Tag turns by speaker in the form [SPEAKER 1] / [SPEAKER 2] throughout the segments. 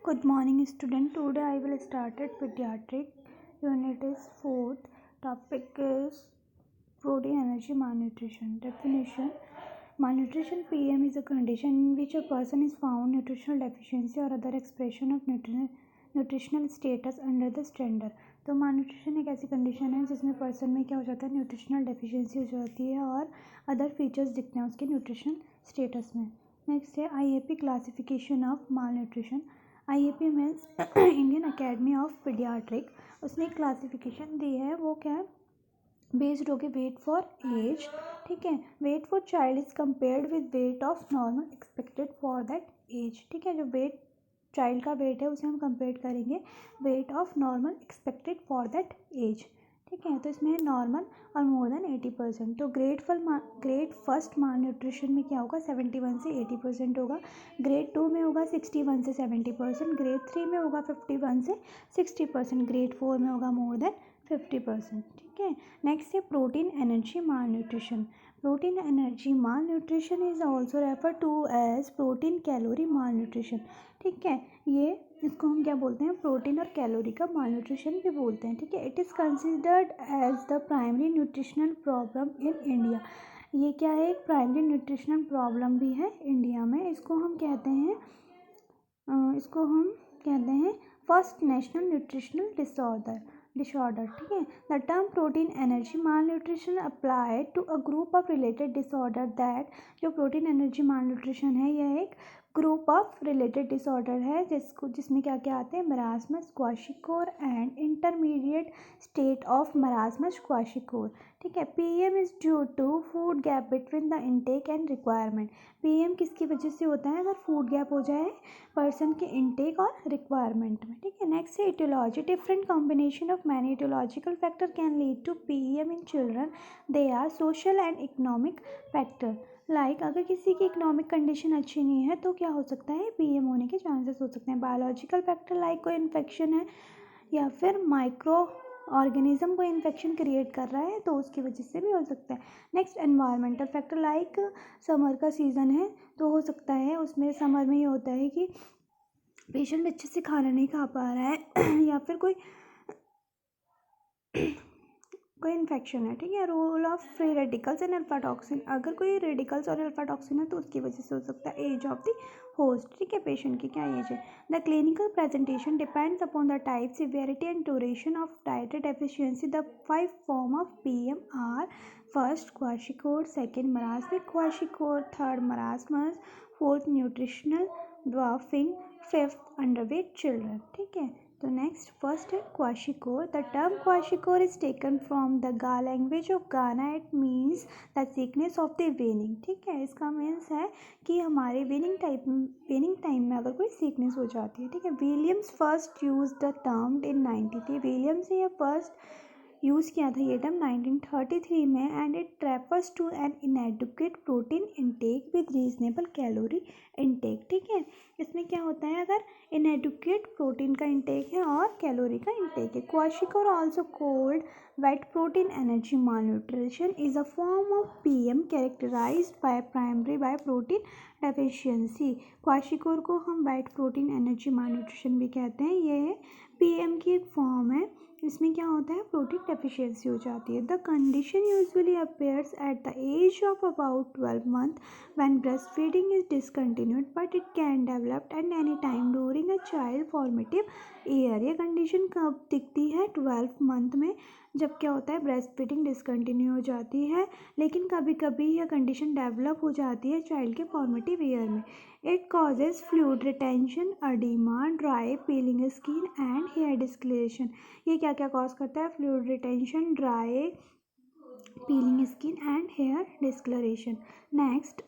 [SPEAKER 1] Good morning, student. Today I will start at pediatric. Unit is fourth. Topic is protein, energy, malnutrition. Definition: malnutrition (PM) is a condition in which a person is found nutritional deficiency or other expression of nutritional status under the standard. तो malnutrition एक ऐसी condition है जिसमें person में क्या हो जाता है, न्यूट्रिशनल डेफिशिएंसी हो जाती है और अदर फीचर्स दिखते हैं उसके न्यूट्रिशनल स्टेटस में. नेक्स्ट है IAP classification of malnutrition. IAP means Indian academy of paediatric. उसने एक क्लासिफिकेशन दी है, वो क्या है, बेस्ड होके वेट फॉर एज. ठीक है, weight for child is compared with weight of normal expected for that age. ठीक है, जो वेट चाइल्ड का वेट है उसे हम कंपेयर करेंगे weight of normal expected for that age. ठीक है, तो इसमें नॉर्मल और मोर देन 80%. तो ग्रेड फर्स्ट माल न्यूट्रिशन में क्या होगा, 71 से 80% होगा. ग्रेड 2 में होगा 61 से 70%. ग्रेड 3 में होगा 51 से 60%. ग्रेड 4 में होगा मोर देन 50%. ठीक है, नेक्स्ट है protein energy malnutrition. Protein energy malnutrition is also refer to as protein calorie malnutrition. ठीक है, ये इसको हम क्या बोलते हैं, प्रोटीन और कैलोरी का माल न्यूट्रिशन भी बोलते हैं. ठीक है, it is considered as the primary nutritional problem in India. ये क्या है, एक प्राइमरी न्यूट्रिशनल प्रॉब्लम भी है इंडिया में. इसको हम कहते हैं फर्स्ट नेशनल न्यूट्रिशनल डिसऑर्डर. ठीक है, the term protein energy malnutrition applied to a group of related disorder that. जो प्रोटीन एनर्जी माल न्यूट्रिशन है यह एक ग्रुप ऑफ रिलेटेड डिसऑर्डर है जिसमें क्या क्या आते हैं, marasmus, kwashiorkor and intermediate state of marasmus kwashiorkor. ठीक है, PM is due to food gap between the intake and requirement. PM किसकी वजह से होता है, अगर फूड गैप हो जाए पर्सन के इनटेक और रिक्वायरमेंट में. ठीक है, नेक्स्ट है aetiology. Different combination of many aetiological factor can lead to PM in children. They are social and economic factor. Like अगर किसी की इकोनॉमिक कंडीशन अच्छी नहीं है तो क्या हो सकता है, PM होने के चांसेस हो सकते हैं. बायोलॉजिकल फैक्टर लाइक कोई इन्फेक्शन है या फिर माइक्रो ऑर्गेनिज्म कोई इन्फेक्शन क्रिएट कर रहा है तो उसकी वजह से भी हो सकता है. Next environmental factor like summer का सीज़न है तो हो सकता है उसमें समर में ये होता है कि पेशेंट अच्छे से खाना नहीं खा पा रहा है या फिर कोई इन्फेक्शन है. ठीक है, role of free radicals and alpha toxin. अगर कोई रेडिकल्स और अल्फा टॉक्सिन है तो उसकी वजह से हो सकता है. Age of the host. ठीक है, पेशेंट की क्या एज है. The clinical presentation depends upon the type, severity and duration of dietary deficiency. The 5 form of PM are: first kwashiorkor, second marasmic kwashiorkor, third marasmus, fourth nutritional dwarfing, fifth underweight children. ठीक है, तो next first है kwashiorkor. The term kwashiorkor is taken from the Ga language of Ghana. It means the sickness of the वेनिंग. ठीक है, इसका means है कि हमारे वेनिंग टाइम में अगर कोई सीकनेस हो जाती है. ठीक है, Williams first use the term in 93. Williams ने फर्स्ट यूज़ किया था ये टर्म 1933 में. And it refers to an inadequate protein intake with reasonable calorie intake. ठीक है, इसमें क्या होता है, अगर इनएडुकेट प्रोटीन का इनटेक है और कैलोरी का इनटेक है. Kwashiorkor also called wet protein energy malnutrition is a form of PM characterised by protein deficiency. Kwashiorkor को हम wet protein energy malnutrition भी कहते हैं. ये PM की एक फॉर्म है. इसमें क्या होता है, प्रोटीन डेफिशिएंसी हो जाती है. The condition usually appears at the age of about 12 month when breast feeding is discontinued, but it can develop at any time during a child formative year. ये कंडीशन कब दिखती है, 12 मंथ में, जब क्या होता है, ब्रेस्ट फीडिंग डिसकंटिन्यू हो जाती है. लेकिन कभी कभी यह कंडीशन डेवलप हो जाती है चाइल्ड के फॉर्मेटिव ईयर में. It causes fluid retention, oedema, dry peeling skin and hair discolouration. ये क्या क्या कॉज करता है, fluid retention, dry peeling skin and hair discolouration. Next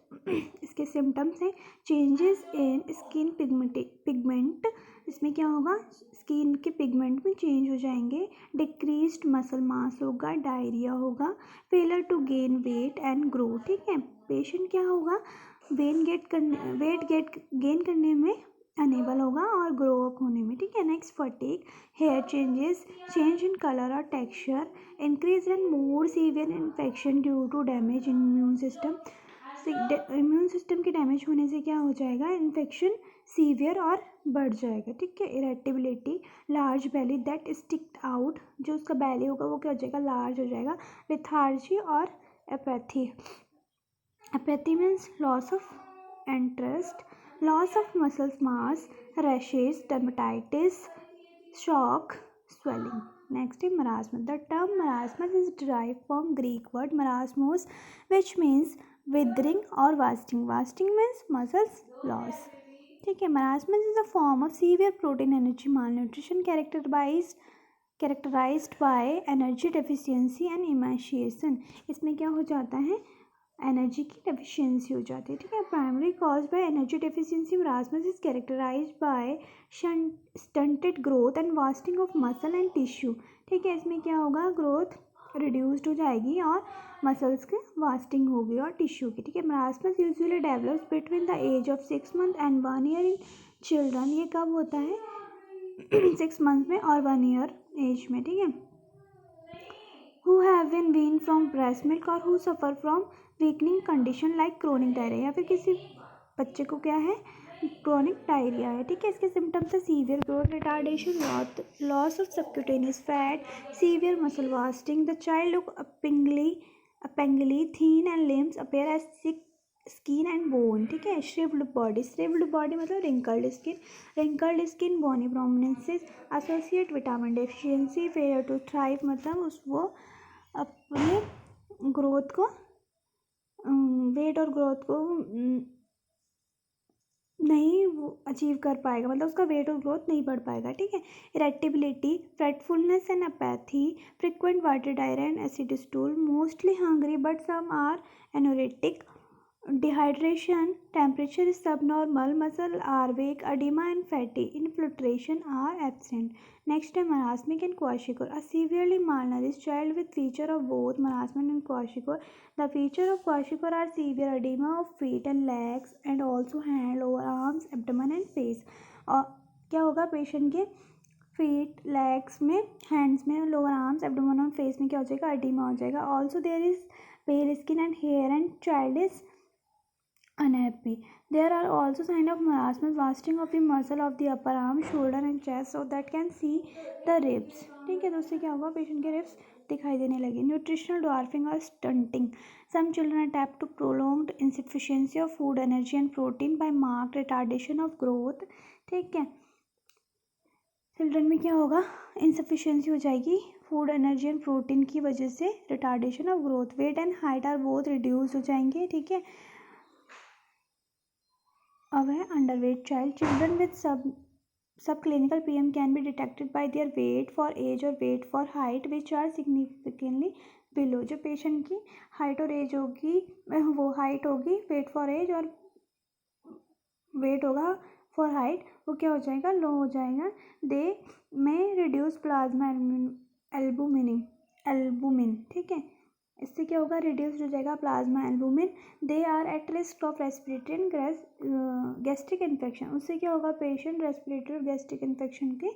[SPEAKER 1] इसके सिम्टम्स हैं चेंजेस इन स्किन पिगमेंट. इसमें क्या होगा, स्किन के पिगमेंट में चेंज हो जाएंगे. डिक्रीज्ड मसल मास होगा, डायरिया होगा, failure to gain weight and grow. ठीक है, पेशेंट क्या होगा, वेट गेन करने में अनेबल होगा और ग्रो अप होने में. ठीक है, next fatigue, hair change in colour और texture, increase in more severe infection due to damage in immune system. Immune system के डैमेज होने से क्या हो जाएगा, इन्फेक्शन सीवियर और बढ़ जाएगा, ठीक है। Irritability, large belly that stick out, जो उसका बेली होगा वो क्या हो जाएगा, लार्ज हो जाएगा। लेथार्जी और apathy, apathy means loss of interest, loss of muscles mass, rashes, dermatitis, shock, swelling. Next is marasmus. The term marasmus is derived from Greek word marasmos, which means withering or wasting. Wasting means muscles loss. ठीक है। marasmus is a form of severe protein energy malnutrition characterized by energy deficiency and emaciation. इसमें क्या हो जाता है, energy की deficiency हो जाती है, ठीक है। Primary cause by energy deficiency marasmus is characterised by stunted growth and wasting of muscle and tissue, ठीक है। इसमें क्या होगा, ग्रोथ रिड्यूस्ड हो जाएगी और मसल्स की वास्टिंग होगी और टिश्यू की, ठीक है। Marasmus usually develops between the age of 6 month and 1 year in children. ये कब होता है, 6 मंथ में और 1 ईयर एज में, ठीक है। who have been weaned from breast milk or who suffer from weakening condition like chronic diarrhea, या फिर किसी बच्चे को क्या है, क्रोनिक डायरिया है, ठीक है। इसके सिम्टम्स है severe growth retardation, loss of subcutaneous fat, severe muscle wasting, the child look appallingly thin and limbs appear as sick skin and bone, ठीक है। श्रिव्ड बॉडी मतलब wrinkled skin, bony prominences, associate vitamin deficiency, failure to thrive मतलब वो अपने growth को, wait और growth को नहीं अचीव कर पाएगा, मतलब उसका वेट और ग्रोथ नहीं बढ़ पाएगा, ठीक है। Irritability, fretfulness and apathy, frequent water diarrhoea and acid stool, mostly hungry but some are anorectic, dehydration, temperature is subnormal, muscle are weak, edema and fatty, infiltration are absent. Next है marasmic and kwashiorkor, a severely malnourished child with feature of both marasmus and kwashiorkor. The feature of kwashiorkor are severe edema of feet and legs and also hand, lower arms, abdomen and face. और क्या होगा patient के feet, legs में, hands में, lower arms, abdomen और face में क्या हो जाएगा, एडिमा हो जाएगा। Also there is pale skin and hair and child is unhappy. There are also signs of marasmus, wasting of the muscle of the upper arm, shoulder and chest so that can see the ribs, ठीक है। तो उससे क्या होगा, patient के ribs दिखाई देने लगे। न्यूट्रिशनल ड्वार्फिंग और stunting, some children adapt to prolonged insufficiency of food, energy and protein by marked retardation of growth, ठीक है। चिल्ड्रन में क्या होगा, इनसफिशिएंसी हो जाएगी फूड, एनर्जी एंड प्रोटीन की वजह से, retardation of growth, weight and height are both reduce हो जाएंगे, ठीक है। अब है underweight child, children with subclinical PM can be detected by their weight for age or weight for height which are significantly below. जो patient की height और as होगी, वो हाइट होगी, वेट फॉर एज और वेट होगा फॉर हाइट, वो क्या हो जाएगा, लो हो जाएगा। दे में रिड्यूस प्लाज्मा एल्बुमिन, ठीक है। इससे क्या होगा, रिड्यूस हो जाएगा plasma albumin. They are at risk of respiratory and gastric infection, उससे क्या होगा, पेशेंट रेस्पिरेटरी और गैस्ट्रिक इन्फेक्शन के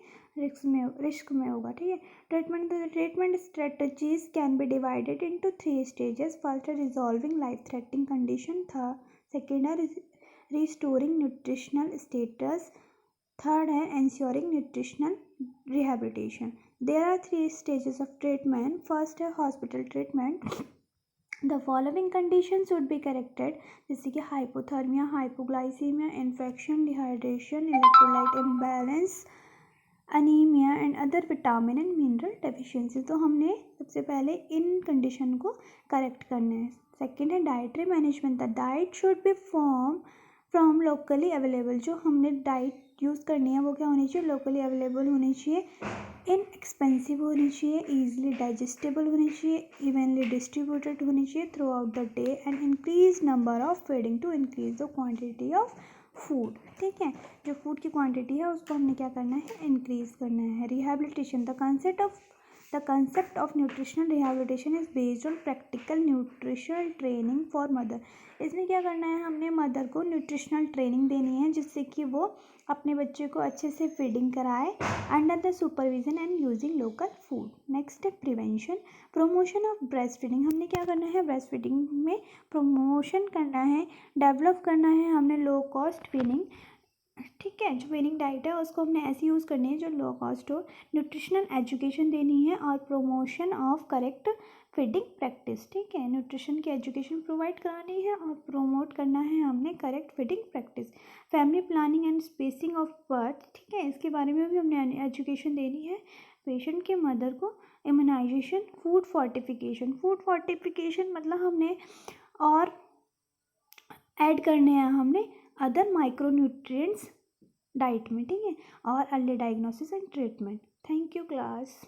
[SPEAKER 1] रिस्क में होगा, ठीक है। Treatment strategies can be divided into 3 stages. First है resolving life threatening condition, second है रिस्टोरिंग न्यूट्रिशनल स्टेटस, थर्ड है ensuring nutritional rehabilitation. There are 3 stages of treatment. First है hospital treatment. The following conditions should be corrected, जैसे कि hypothermia, hypoglycaemia, infection, dehydration, electrolyte imbalance, anaemia and other vitamin and mineral deficiency. तो हमने सबसे पहले इन condition को correct करना है। सेकेंड है dietary management, the diet should be from locally available, जो हमने डाइट यूज़ करनी है वो क्या होनी चाहिए, लोकली अवेलेबल होनी चाहिए, इनएक्सपेंसिव होनी चाहिए, ईजिली डाइजेस्टेबल होनी चाहिए, इवनली डिस्ट्रीब्यूटेड होनी चाहिए throughout the day and increase number of feeding to increase the quantity of food, ठीक है। जो फूड की क्वांटिटी है उसको हमने क्या करना है, इंक्रीज करना है। Rehabilitation, the concept of nutritional rehabilitation is based on practical nutritional training for mother. इसमें क्या करना है, हमने मदर को न्यूट्रिशनल ट्रेनिंग देनी है जिससे कि वो अपने बच्चे को अच्छे से फीडिंग कराए under the supervision and using local food. Next है prevention, promotion of breast feeding, हमने क्या करना है, ब्रेस्ट फीडिंग में प्रमोशन करना है, डेवलप करना है हमने लो कॉस्ट फीडिंग ठीक है, जो विनिंग डाइट है उसको हमने ऐसी यूज़ करनी है जो लो कॉस्ट हो, न्यूट्रिशनल एजुकेशन देनी है और promotion of correct feeding practice. ठीक है, न्यूट्रिशन की एजुकेशन प्रोवाइड करानी है और प्रोमोट करना है हमने correct feeding practice. Family planning and spacing of birth, ठीक है, इसके बारे में भी हमने एजुकेशन देनी है। पेशेंट के मदर को इम्यूनाइजेशन, फूड फोर्टिफिकेशन मतलब हमने और ऐड करने हैं हमने अदर माइक्रोन्यूट्रिएंट्स डाइट में। ठीक है, और early diagnosis and treatment. Thank you class.